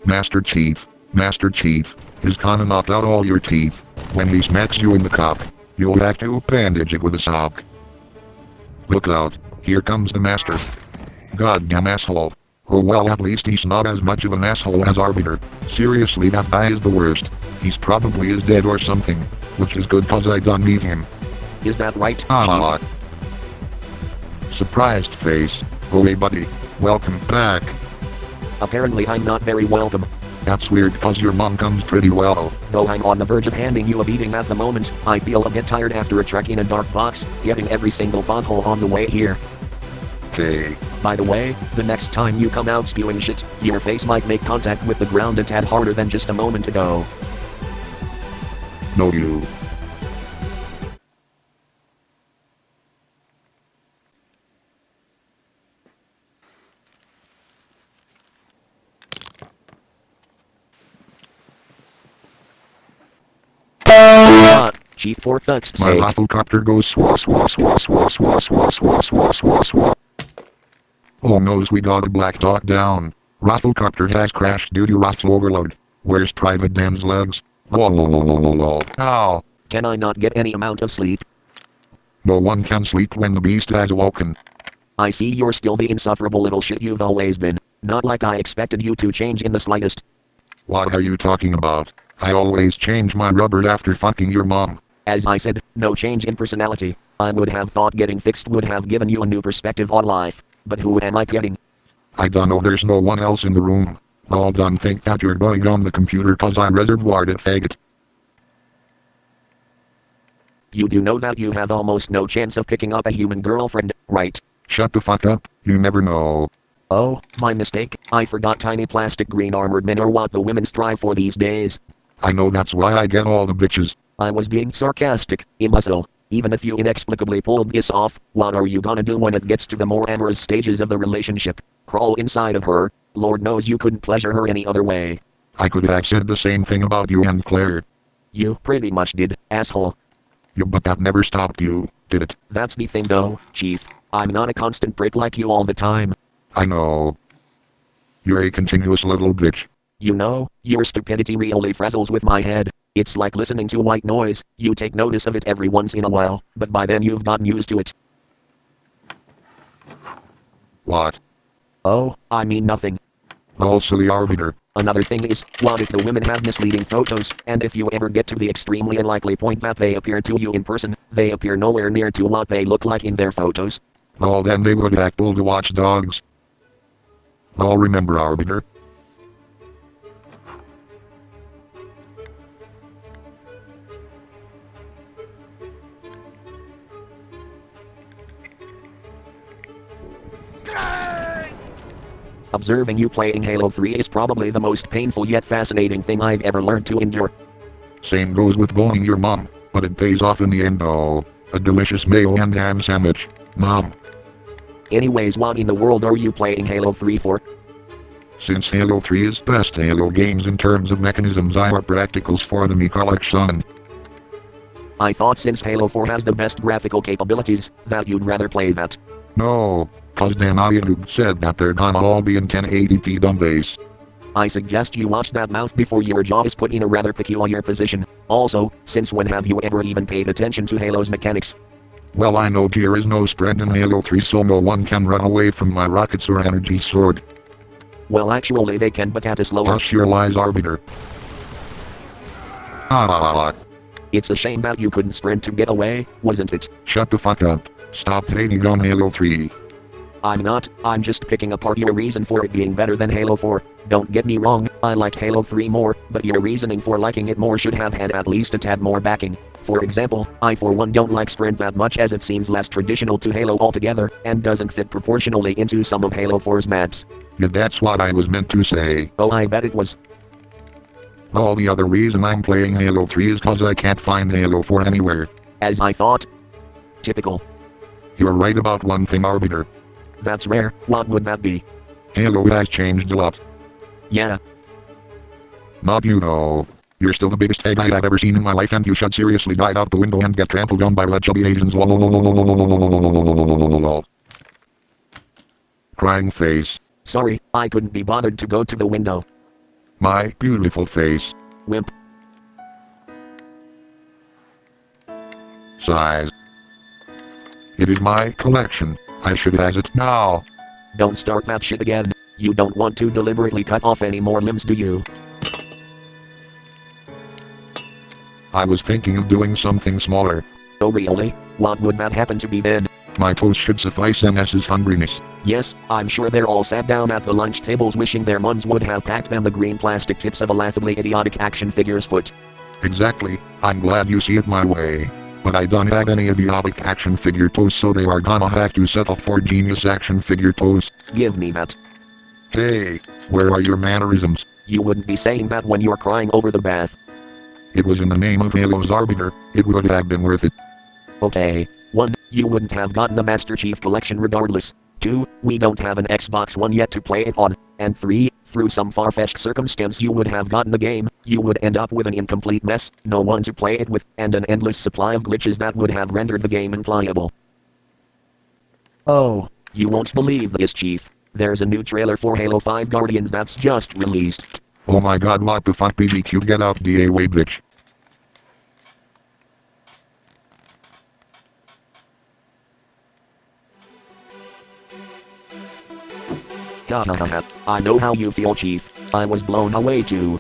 Master Chief, is gonna knock out all your teeth. When he smacks you in the cock, you'll have to bandage it with a sock. Look out, here comes the Master. Goddamn asshole. Oh well, at least he's not as much of an asshole as Arbiter. Seriously, that guy is the worst. He's probably is dead or something, which is good cause I done meet him. Is that right, Ah. Surprised face. Oh hey buddy, welcome back. Apparently I'm not very welcome. That's weird cause your mom comes pretty well. Though I'm on the verge of handing you a beating at the moment, I feel a bit tired after a trek in a dark box, getting every single pothole on the way here. Okay. By the way, the next time you come out spewing shit, your face might make contact with the ground a tad harder than just a moment ago. No you. Chief for fuck's My sake. rafflecopter goes swa swa swa swa swa swa swa swa swa swa. Oh noes, we got a black dog down. Rafflecopter has crashed due to raffle overload. Where's Private Dan's legs? Lol. Ow. Can I not get any amount of sleep? No one can sleep when the beast has awoken. I see you're still the insufferable little shit you've always been. Not like I expected you to change in the slightest. What are you talking about? I always change my rubber after fucking your mom. As I said, no change in personality. I would have thought getting fixed would have given you a new perspective on life. But who am I kidding? I don't know, there's no one else in the room. All done think that you're going on the computer cause I reservoired it, faggot. You do know that you have almost no chance of picking up a human girlfriend, right? Shut the fuck up, you never know. Oh, my mistake. I forgot tiny plastic green armored men are what the women strive for these days. I know that's why I get all the bitches. I was being sarcastic, imbecile. Even if you inexplicably pulled this off, what are you gonna do when it gets to the more amorous stages of the relationship? Crawl inside of her? Lord knows you couldn't pleasure her any other way. I could have said the same thing about you and Claire. You pretty much did, asshole. Yeah, but that never stopped you, did it? That's the thing though, Chief. I'm not a constant prick like you all the time. I know. You're a continuous little bitch. You know, your stupidity really frazzles with my head. It's like listening to white noise, you take notice of it every once in a while, but by then you've gotten used to it. What? Oh, I mean nothing. Also the Arbiter. Another thing is, what if the women have misleading photos, and if you ever get to the extremely unlikely point that they appear to you in person, they appear nowhere near to what they look like in their photos? Well then they would act bull to watch dogs. I'll remember Arbiter. Observing you playing Halo 3 is probably the most painful yet fascinating thing I've ever learned to endure. Same goes with boning your mom, but it pays off in the end though. A delicious mayo and ham sandwich. Mom. Anyways, what in the world are you playing Halo 3 for? Since Halo 3 is best Halo games in terms of mechanisms, I are practicals for the me collection. I thought since Halo 4 has the best graphical capabilities, that you'd rather play that. No, cause Dan Ayalug said that they're gonna all be in 1080p dumbbase. I suggest you watch that mouth before your jaw is put in a rather peculiar position. Also, since when have you ever even paid attention to Halo's mechanics? Well, I know there is no spread in Halo 3, so no one can run away from my rockets or energy sword. Well, actually they can, but at a slower. Hush your lies, Arbiter. It's a shame that you couldn't sprint to get away, wasn't it? Shut the fuck up. Stop hating on Halo 3. I'm not, I'm just picking apart your reason for it being better than Halo 4. Don't get me wrong, I like Halo 3 more, but your reasoning for liking it more should have had at least a tad more backing. For example, I for one don't like Sprint that much as it seems less traditional to Halo altogether, and doesn't fit proportionally into some of Halo 4's maps. Yeah, that's what I was meant to say. Oh, I bet it was. All the other reason I'm playing Halo 3 is cause I can't find Halo 4 anywhere. As I thought. Typical. You're right about one thing, Arbiter. That's rare, what would that be? Halo has changed a lot. Yeah. Not you know. You're still the biggest egg I've ever seen in my life, and you should seriously dive out the window and get trampled on by red chubby Asians. Crying face. Sorry, I couldn't be bothered to go to the window. My beautiful face. Wimp. Size. It is my collection. I should has it now. Don't start that shit again. You don't want to deliberately cut off any more limbs, do you? I was thinking of doing something smaller. Oh really? What would that happen to be then? My toes should suffice MS's hungriness. Yes, I'm sure they're all sat down at the lunch tables wishing their mums would have packed them the green plastic tips of a laughably idiotic action figure's foot. Exactly, I'm glad you see it my way. But I don't have any idiotic action figure toes, so they are gonna have to settle for genius action figure toes. Give me that. Hey, where are your mannerisms? You wouldn't be saying that when you're crying over the bath. It was in the name of Halo's Arbiter, it would have been worth it. Okay. 1. You wouldn't have gotten the Master Chief Collection regardless. 2. We don't have an Xbox One yet to play it on. And 3. Through some far-fetched circumstance you would have gotten the game, you would end up with an incomplete mess, no one to play it with, and an endless supply of glitches that would have rendered the game unplayable. Oh, you won't believe this, Chief. There's a new trailer for Halo 5 Guardians that's just released. Oh my god, what the fuck, BBQ, get out the way, bitch. I know how you feel, Chief. I was blown away too.